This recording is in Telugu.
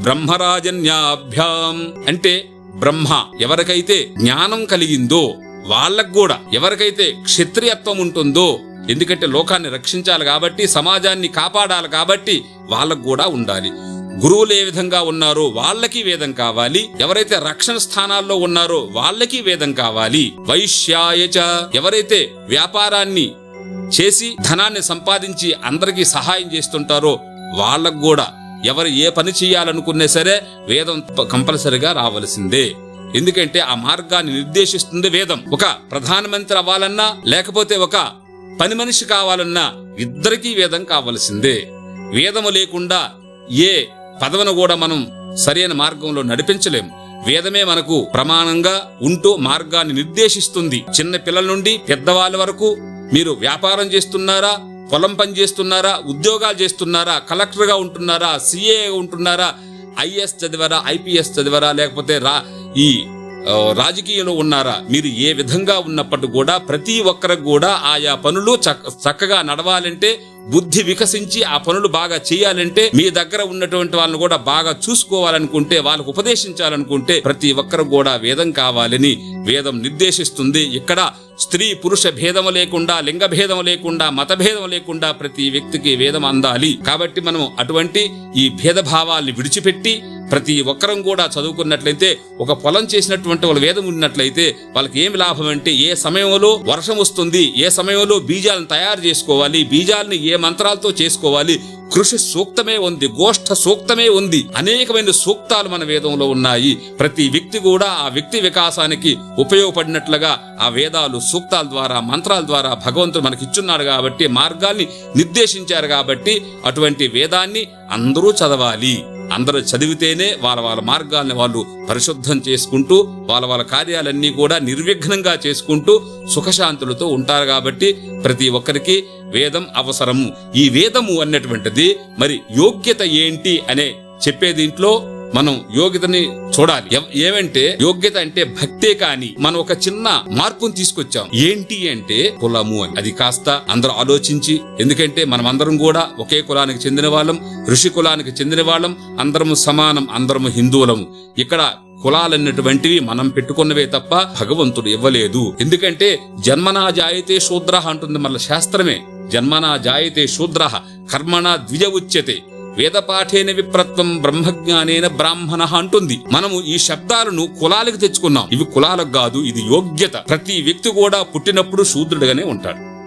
బ్రహ్మరాజన్యాభ్యాం అంటే బ్రహ్మ ఎవరికైతే జ్ఞానం కలిగిందో వాళ్ళకు కూడా, ఎవరికైతే క్షత్రియత్వం ఉంటుందో, ఎందుకంటే లోకాన్ని రక్షించాలి కాబట్టి, సమాజాన్ని కాపాడాలి కాబట్టి వాళ్ళకు కూడా ఉండాలి. గురువులు ఏ విధంగా ఉన్నారో వాళ్ళకి వేదం కావాలి. ఎవరైతే రక్షణ స్థానాల్లో ఉన్నారో వాళ్ళకి వేదం కావాలి. వైశ్యాయచ ఎవరైతే వ్యాపారాన్ని చేసి ధనాన్ని సంపాదించి అందరికీ సహాయం చేస్తుంటారో వాళ్ళకు కూడా, ఎవరు ఏ పని చేయాలనుకున్నా సరే వేదం కంపల్సరిగా రావలసిందే. ఎందుకంటే ఆ మార్గాన్ని నిర్దేశిస్తుంది వేదం. ఒక ప్రధానమంత్రి అవ్వాలన్నా లేకపోతే ఒక పని మనిషి కావాలన్నా ఇద్దరికీ వేదం కావలసిందే. వేదము లేకుండా ఏ పదవిని కూడా మనం సరైన మార్గంలో నడిపించలేము. వేదమే మనకు ప్రమాణంగా ఉంటూ మార్గాన్ని నిర్దేశిస్తుంది. చిన్న పిల్లల నుండి పెద్దవాళ్ళ వరకు మీరు వ్యాపారం చేస్తున్నారా, పొలం పని చేస్తున్నారా, ఉద్యోగాలు చేస్తున్నారా, కలెక్టర్గా ఉంటున్నారా, సిఏ ఉంటున్నారా, ఐఏఎస్ చదివారా, ఐపీఎస్ చదివారా, లేకపోతే ఈ రాజకీయంలో ఉన్నారా, మీరు ఏ విధంగా ఉన్నప్పటికీ కూడా ప్రతి ఒక్కరికి కూడా ఆయా పనులు చక్కగా నడవాలంటే, బుద్ధి వికసించి ఆ పనులు బాగా చేయాలంటే, మీ దగ్గర ఉన్నటువంటి వాళ్ళని కూడా బాగా చూసుకోవాలనుకుంటే, వాళ్ళకు ఉపదేశించాలనుకుంటే ప్రతి ఒక్కరికి కూడా వేదం కావాలని వేదం నిర్దేశిస్తుంది. ఇక్కడ స్త్రీ పురుష భేదము లేకుండా, లింగ భేదం లేకుండా, మత భేదం లేకుండా ప్రతి వ్యక్తికి వేదం అందాలి. కాబట్టి మనం అటువంటి ఈ భేదభావాల్ని విడిచిపెట్టి ప్రతి ఒక్కరం కూడా చదువుకున్నట్లయితే, ఒక పొలం చేసినటువంటి వాళ్ళు వేదం ఉన్నట్లయితే వాళ్ళకి ఏమి లాభం అంటే, ఏ సమయంలో వర్షం వస్తుంది, ఏ సమయంలో బీజాలను తయారు చేసుకోవాలి, బీజాలని ఏ మంత్రాలతో చేసుకోవాలి, కృషి సూక్తమే ఉంది, గోష్ఠ సూక్తమే ఉంది, అనేకమైన సూక్తాలు మన వేదంలో ఉన్నాయి. ప్రతి వ్యక్తి కూడా ఆ వ్యక్తి వికాసానికి ఉపయోగపడినట్లుగా ఆ వేదాలు సూక్తాల ద్వారా, మంత్రాల ద్వారా భగవంతుడు మనకిచ్చున్నాడు కాబట్టి, మార్గాల్ని నిర్దేశించారు కాబట్టి అటువంటి వేదాన్ని అందరూ చదవాలి. అందరూ చదివితేనే వాళ్ళ మార్గాల్ని వాళ్ళు పరిశుద్ధం చేసుకుంటూ వాళ్ళ కార్యాలన్నీ కూడా నిర్విఘ్నంగా చేసుకుంటూ సుఖశాంతులతో ఉంటారు. కాబట్టి ప్రతి ఒక్కరికి వేదం అవసరము. ఈ వేదము అన్నటువంటిది మరి యోగ్యత ఏంటి అనే చెప్పే దీంట్లో మనం యోగ్యతని చూడాలి. ఏమంటే యోగ్యత అంటే భక్తే, కాని మనం ఒక చిన్న మార్పును తీసుకొచ్చాం. ఏంటి అంటే కులము అని. అది కాస్త అందరూ ఆలోచించి, ఎందుకంటే మనం అందరం కూడా ఒకే కులానికి చెందిన వాళ్ళం, ఋషి కులానికి చెందిన వాళ్ళం, అందరము సమానం, అందరము హిందువులము. ఇక్కడ కులాలన్నటువంటివి మనం పెట్టుకున్నవే తప్ప భగవంతుడు ఇవ్వలేదు. ఎందుకంటే జన్మనా జాయతే శూద్రః అంటుంది మళ్ళీ శాస్త్రమే. జన్మనా జాయతే శూద్రః కర్మణా ద్విజ ఉచ్యతే వేదపాఠేన విప్రత్వం బ్రహ్మజ్ఞానేన బ్రాహ్మణ అంటుంది. మనము ఈ శబ్దాలను కులాలకు తెచ్చుకున్నాం. ఇవి కులాలకు కాదు, ఇది యోగ్యత. ప్రతి వ్యక్తి కూడా పుట్టినప్పుడు శూద్రుడిగానే ఉంటాడు.